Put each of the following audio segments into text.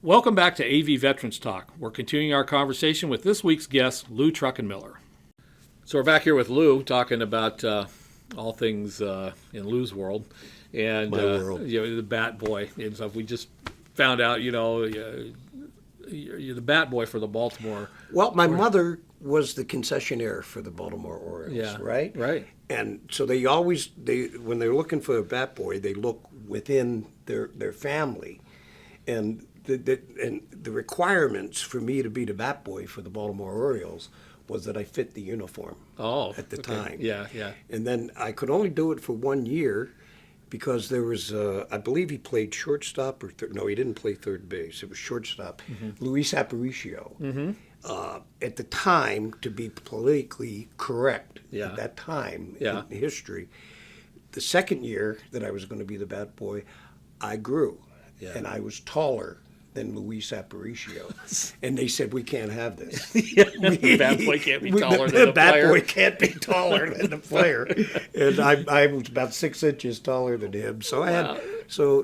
Welcome back to AV Veterans Talk. We're continuing our conversation with this week's guest, Lou Truckenmiller. So we're back here with Lou talking about all things in Lou's world. And My world. The bat boy and stuff. We just found out, you're the bat boy for the Baltimore. Well, my mother was the concessionaire for the Baltimore Orioles, right? Right. And so when they're looking for a bat boy, they look within their family. And the requirements for me to be the bat boy for the Baltimore Orioles was that I fit the uniform at the time. Yeah. And then I could only do it for 1 year because there was, I believe he played shortstop no, he didn't play third base. It was shortstop. Luis Aparicio. At the time, to be politically correct at that time in history, the second year that I was going to be the bat boy, I grew. And I was taller than Luis Aparicio. And they said, we can't have this. The bat boy can't be taller than the player. The bat boy can't be taller than the player. And I was about 6 inches taller than him. So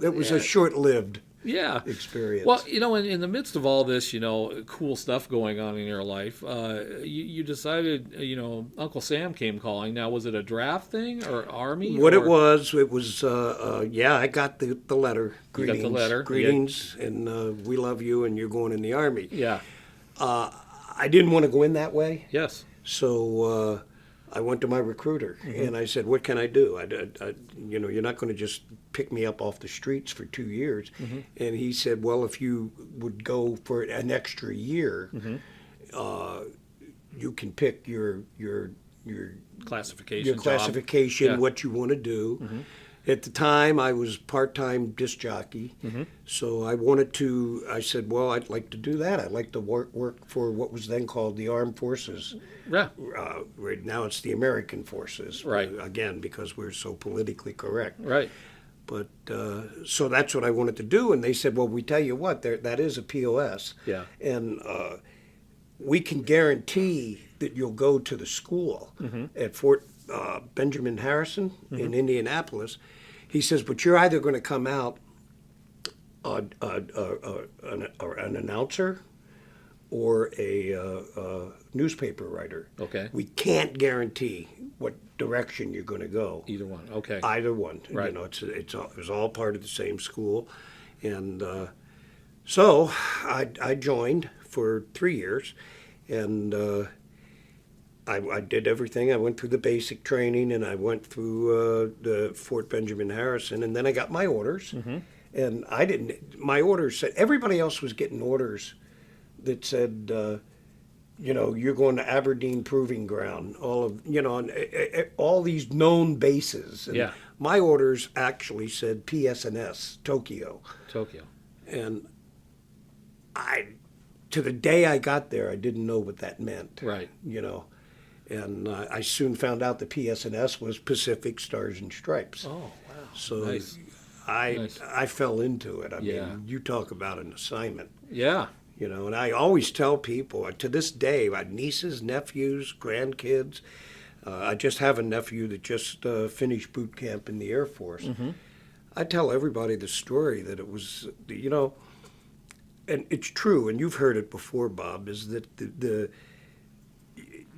it was a short-lived experience. Well, in the midst of all this, cool stuff going on in your life, you decided, Uncle Sam came calling. Now, was it a draft thing or Army? It was, I got the letter. Greetings. You got the letter. Greetings, and we love you, and you're going in the Army. Yeah. I didn't want to go in that way. Yes. So I went to my recruiter, and I said, what can I do? You're not going to just pick me up off the streets for 2 years. And he said, well, if you would go for an extra year, you can pick your classification, what you want to do. At the time, I was part-time disc jockey, so I said, well, I'd like to do that. I'd like to work for what was then called the Armed Forces. Yeah. Right now it's the American Forces. Right. Again, because we're so politically correct. Right. But so that's what I wanted to do, and they said, well, we tell you what, that is a POS. Yeah. And we can guarantee that you'll go to the school at Fort Benjamin Harrison in Indianapolis. He says, but you're either going to come out an announcer or a newspaper writer. Okay. We can't guarantee what direction you're going to go. Either one. Okay. Either one. Right. It was all part of the same school, and so I joined for 3 years, and I did everything. I went through the basic training, and I went through the Fort Benjamin Harrison, and then I got my orders. And I didn't. My orders said everybody else was getting orders that said, you're going to Aberdeen Proving Ground, all these known bases. And my orders actually said PSNS, Tokyo. And to the day I got there, I didn't know what that meant. Right. And I soon found out the PSNS was Pacific Stars and Stripes. Oh, wow. So nice. I fell into it. I mean, you talk about an assignment. Yeah. And I always tell people, to this day, my nieces, nephews, grandkids, I just have a nephew that just finished boot camp in the Air Force. I tell everybody the story that it was, and it's true, and you've heard it before, Bob, is that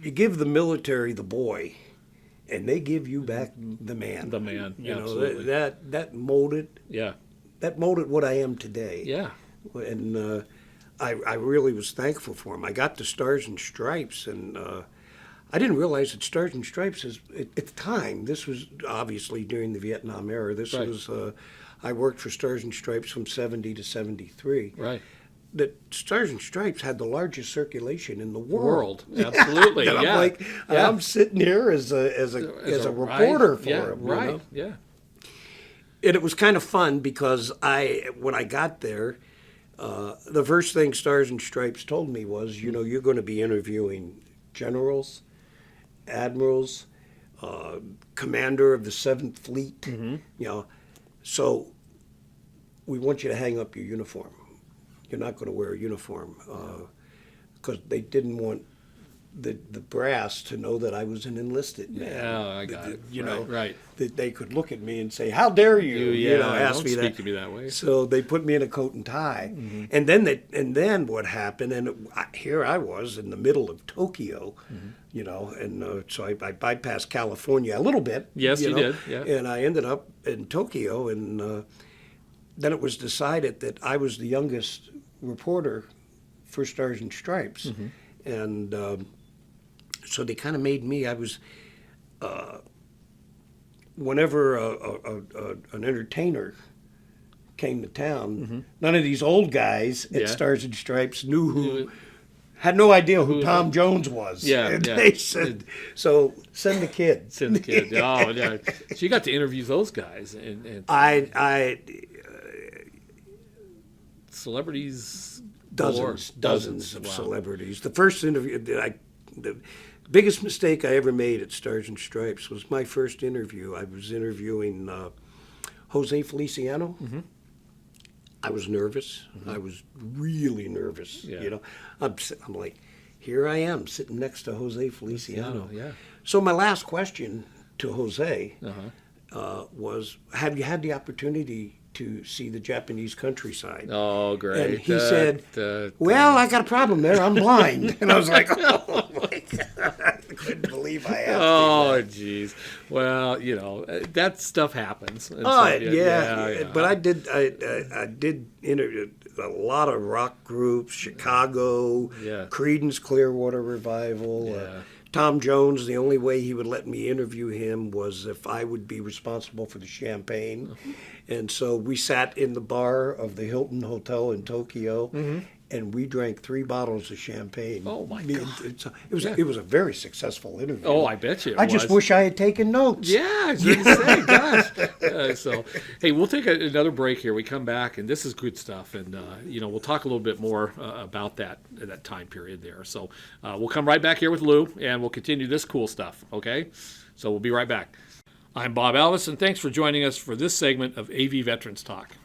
you give the military the boy, and they give you back the man. The man, absolutely. That molded. Yeah. That molded what I am today. Yeah. And I really was thankful for him. I got the Stars and Stripes, and I didn't realize that Stars and Stripes at the time. This was obviously during the Vietnam era. This was I worked for Stars and Stripes from 70 to 73. Right. That Stars and Stripes had the largest circulation in the world. Absolutely. I'm sitting here as a reporter for him. Right. Yeah. And it was kind of fun because when I got there, the first thing Stars and Stripes told me was, you're going to be interviewing generals, admirals, commander of the 7th Fleet, so we want you to hang up your uniform. You're not going to wear a uniform because they didn't want the brass to know that I was an enlisted man. Yeah, I got it. You Right, know, right. that they could look at me and say, "How dare you?" Ask don't me speak that. to me that way. So they put me in a coat and tie, and then what happened? Here I was in the middle of Tokyo, so I bypassed California a little bit. Yes, you know, did, yeah. And I ended up in Tokyo, and then it was decided that I was the youngest reporter for Stars and Stripes, and so they kind of made me. I was whenever an entertainer came to town, none of these old guys at Yeah. Stars and Stripes had no idea who Tom Jones was. Yeah, And yeah. they said, so send the kid. Send the kid. Oh, yeah. So you got to interview those guys and I celebrities. dozens of Wow. celebrities. The first interview the biggest mistake I ever made at Stars and Stripes was my first interview. I was interviewing Jose Feliciano. I was nervous. I was really nervous. Yeah. I'm like, here I am sitting next to Jose Feliciano. Yeah. So my last question to Jose Uh-huh. was, have you had the opportunity to see the Japanese countryside? Oh, great. And he said, well, I got a problem there. I'm blind. And I was like, oh, my God. I couldn't believe I asked Oh, him that. geez. Well, that stuff happens. And Oh, so, yeah. But I did interview a lot of rock groups, Chicago, Yeah. Creedence Clearwater Revival. Yeah. Tom Jones, the only way he would let me interview him was if I would be responsible for the champagne. And so we sat in the bar of the Hilton Hotel in Tokyo, and we drank 3 bottles of champagne. Oh, my Me- God. It was a very successful interview. Oh, I bet you it I just was. wish I had taken notes. Yeah, I was going to say, gosh. So, hey, we'll take another break here. We come back, and this is good stuff. And, we'll talk a little bit more about that time period there. So we'll come right back here with Lou, and we'll continue this cool stuff, okay? So we'll be right back. I'm Bob Alvis, and thanks for joining us for this segment of AV Veterans Talk.